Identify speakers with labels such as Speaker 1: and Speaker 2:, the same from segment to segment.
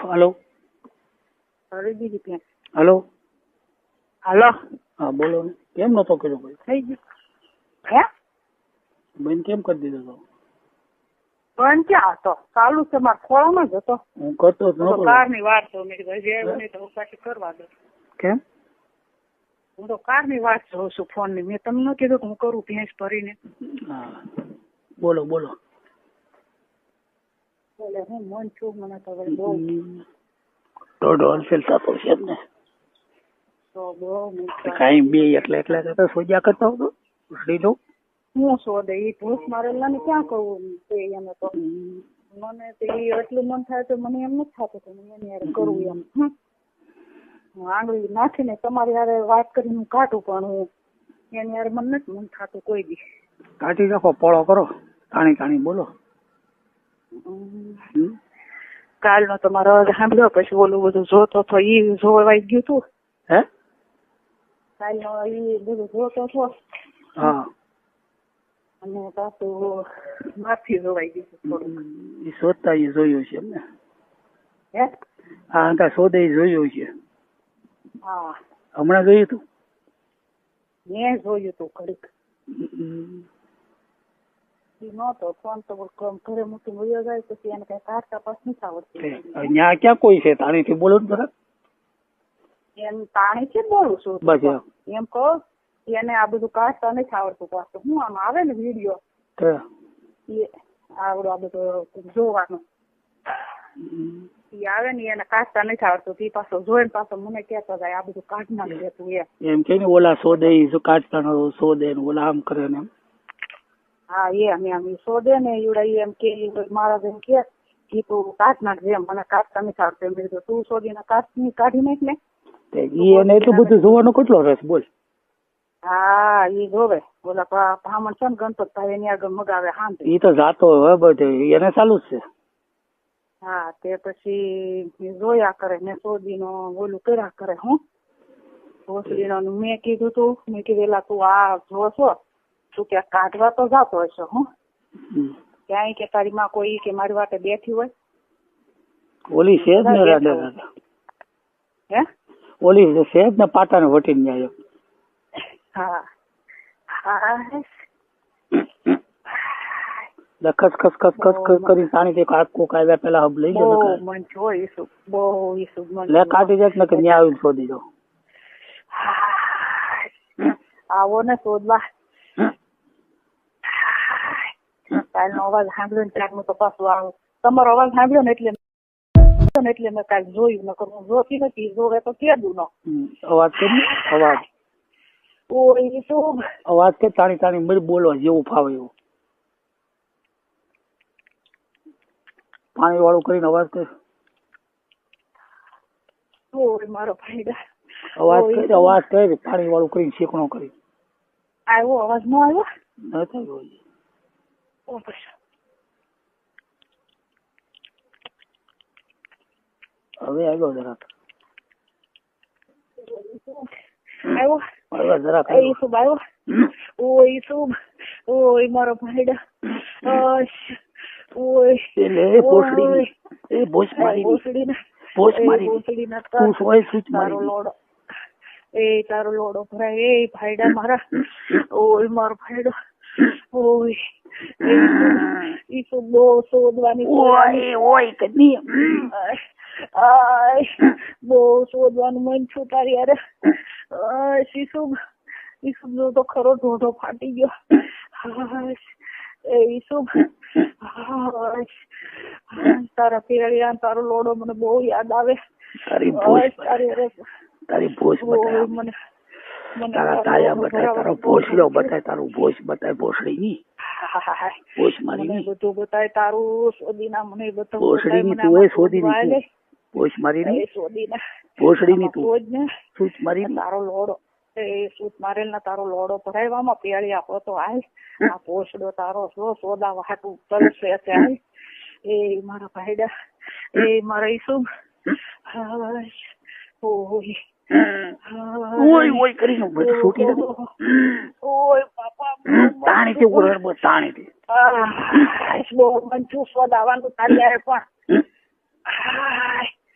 Speaker 1: Hello hello
Speaker 2: હાલો
Speaker 1: હા બોલો ને. કેમ નતો કર્યો ભાઈ?
Speaker 2: થઈ ગયું હે
Speaker 1: બેન કેમ કરી દીધો તો?
Speaker 2: પણ ક્યાં હતો? ચાલુ છે મારા ખોળામાં જ હતો.
Speaker 1: હું કરતો જ નતો.
Speaker 2: કારની વાર તો મેં કીધું હજી આવ્યો નહીં તો પાછી કરવા દો.
Speaker 1: કેમ?
Speaker 2: હું તો કારની વાત જોઉં છું ફોન ની. મેં તમને ન કીધું કે હું કરું ભેંસ ભરીને.
Speaker 1: હા બોલો બોલો.
Speaker 2: એટલે હું મન છું મને તો હવે બહુ
Speaker 1: દોઢ હોલસેલ થતો છે જ ને.
Speaker 2: તો બહુ
Speaker 1: કઈ બે એટલે સોજા કરતા હતો લીધો.
Speaker 2: હું શોધે એ ભૂસ મારેલા ને ક્યાં કહું એને તો મને તો એટલું મન થાય તો મને એમ નથી થતું કે એની યાર કરવું એમ. હું આંગળી નાખીને તમારી યારે વાત કરીને હું કાઢું પણ હું એની યારે મને નથી મન થતું કોઈ દી.
Speaker 1: કાઢી નાખો પોળો કરો તાણી બોલો.
Speaker 2: કાલનો તમારો અવાજ સાંભળ્યો પછી ઓલું બધું જોતો હતો એ જોવાઈ ગયું તું.
Speaker 1: હે
Speaker 2: કાલનો એ બધું જોતો હતો.
Speaker 1: હા
Speaker 2: અને પાછું માફી જોવાઈ ગયું થોડુંક.
Speaker 1: એ શોધતા એ જોયું છે એમને.
Speaker 2: હે
Speaker 1: હા શોધે જોયું છે.
Speaker 2: હા
Speaker 1: હમણાં જોયું તું?
Speaker 2: મેં જોયું તું ઘડીક. નતો ફોન તો ઘરે મૂકી વયો જાય પછી એને કઈ કાઢતા પાસ નથી આવડતું.
Speaker 1: ત્યાં ક્યાં કોઈ છે? તાણીથી બોલો ને જરા.
Speaker 2: એમ તાણી થી બોલું છું
Speaker 1: બસ
Speaker 2: એમ કહો એને આ બધું કાઢતા નથી આવડતું પાછું. હું આમ આવે ને વિડીયો આવડો આ બધું જોવાનો આવે ને એને કાઢતા નથી આવડતું. એ પાછો જોઈને પાછો મને કહેતો જાય આ બધું કાઢ નાખી દેતું
Speaker 1: એમ કે ને ઓલા શોધે કાઢતા શોધે ને ઓલા આમ કરે ને એમ.
Speaker 2: હા એમ શોધે ને એવડા એમ કે મારા જેમ કે તું કાઢ નાખજે મને કાઢતા નથી આવડતું. એમ કીધું તું શોધીને કાઢી નાખ ને.
Speaker 1: એને એટલું બધું જોવાનો કેટલો રસ બોલ.
Speaker 2: હા ઈ જોવે ઓલા બ્રાહ્મણ છે ને ગણપતભાઈ એની આગળ મગાવે હા
Speaker 1: ઈ તો જાતો હવે બધે એને ચાલુ જ છે.
Speaker 2: હા તે પછી જોયા કરે ને સોદીનો ઓલું કર્યા કરે. હું ભોસડીનો મેં કીધું એલા તું આ જો છો તું ક્યાં કાઢવા તો જાતો હશે. હું ક્યાંય કે તારી માં કોઈ કે મારી વાટે બેઠી હોય
Speaker 1: ઓલી છે જ ને
Speaker 2: હે
Speaker 1: ઓલી છે જ ને પાટાને વટીને જાય.
Speaker 2: હા હા
Speaker 1: ખસ ખસ કરી તાણી કોક આવ્યા પેલા હબ લઈ ગયો.
Speaker 2: મન જોઈશું બહુ
Speaker 1: લે કાઢી જાય ને કે ન્યા આવીને શોધી દો.
Speaker 2: આવો ને શોધવા. કાલનો અવાજ સાંભળ્યો ને ત્યારનું તો પાછું આવું તમારો અવાજ સાંભળ્યો ને એટલે મેં કાલ જોયું. ન કરું જોતી નથી જોવે તો કેદું નો
Speaker 1: અવાજ કે અવાજ અવાજ કે તાણી બોલો જેવું ફાવે એવું. પાણી વાળું કરીને અવાજ કર.
Speaker 2: મારો ભાઈ
Speaker 1: અવાજ કરી પાણી વાળું કરીને શીખણો કરી.
Speaker 2: આવ્યો અવાજ નો આવ્યો
Speaker 1: નથી. હવે આવ્યો જરાક.
Speaker 2: આવ્યો
Speaker 1: જરાક
Speaker 2: ઈસુબ આવ્યો. ઓ ઈસુબ ઓય મારો ભાઈડા. તારો લોડો ભરાય એ ભાઈડા મારા. ઓય મારો ભાઈડો. ઓય ઈસુબ બહુ શોધવાની બહુ શોધવાનું મન છું તારી યાર. ઈસુબ નો તો ખરો ઢોઢો ફાટી ગયો. ઈસુબ તારા પેળિયા તારો લોડો મને બહુ યાદ આવે.
Speaker 1: તારી ભોજ બતાય મને તારા તાયા બતાય તારો ભોસડો બતાય તારું ભોજ બતાય ભોસડી ની ભોજ મારી ની
Speaker 2: બધું બતાય તારું સોદીના મને બધું
Speaker 1: ભોસડી ની તું એ સોદી ની ભોજ મારી ની
Speaker 2: સોદીના
Speaker 1: ભોસડી ની તું સૂચ મારી
Speaker 2: તારો લોડો સૂચ મારેલ ના તારો લોડો ભરાયવામાં પેળી આપો તો આય આ ભોસડો તારો સોદા વાટું તલસે આય. એ મારા ભાઈડા એ મારા ઈસુબ
Speaker 1: ઓય કરીને બધું છૂટી ગયું.
Speaker 2: ઓય બાપા
Speaker 1: તાણીથી ઉગર બસ તાણીથી
Speaker 2: બહુ મન છું સોદાવાનું તારી પણ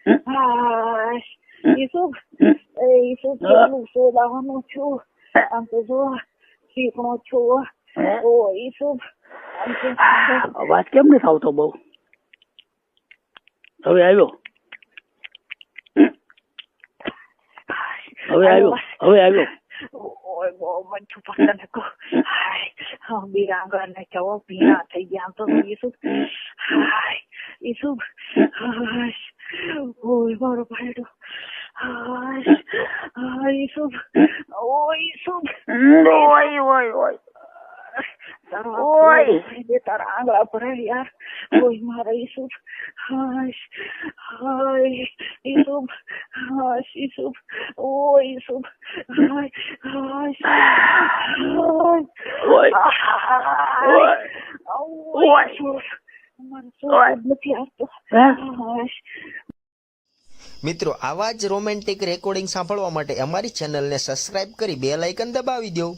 Speaker 2: હાય ઈસુબ ઈસુબ કેટલું શોધાવાનું છું આમ તો જો શીખણો છું ઓ ઈસુબ
Speaker 1: અવાજ કેમ નથી આવતો બહુ હવે આવ્યો હવે આવ્યો
Speaker 2: ઓય બહુ મચ્છું પસંદ કો હાય બીરાંગા ને કેવો ભીના થઈ ગયા તો ઈસુબ હાય ઈસુબ હાય ઓય મારો ભાઈડો હાય હાય ઈસુબ ઓય તારા આંગળા ભરે યાર ઓય મારા ઈસુબ હાય હાય ઈસુબ હાય ઈસુબ ઓય ઈસુબ હાય
Speaker 3: મિત્રો આવા જ રોમેન્ટિક રેકોર્ડિંગ સાંભળવા માટે અમારી ચેનલને સબસ્ક્રાઇબ કરી બેલ આઇકન દબાવી દો.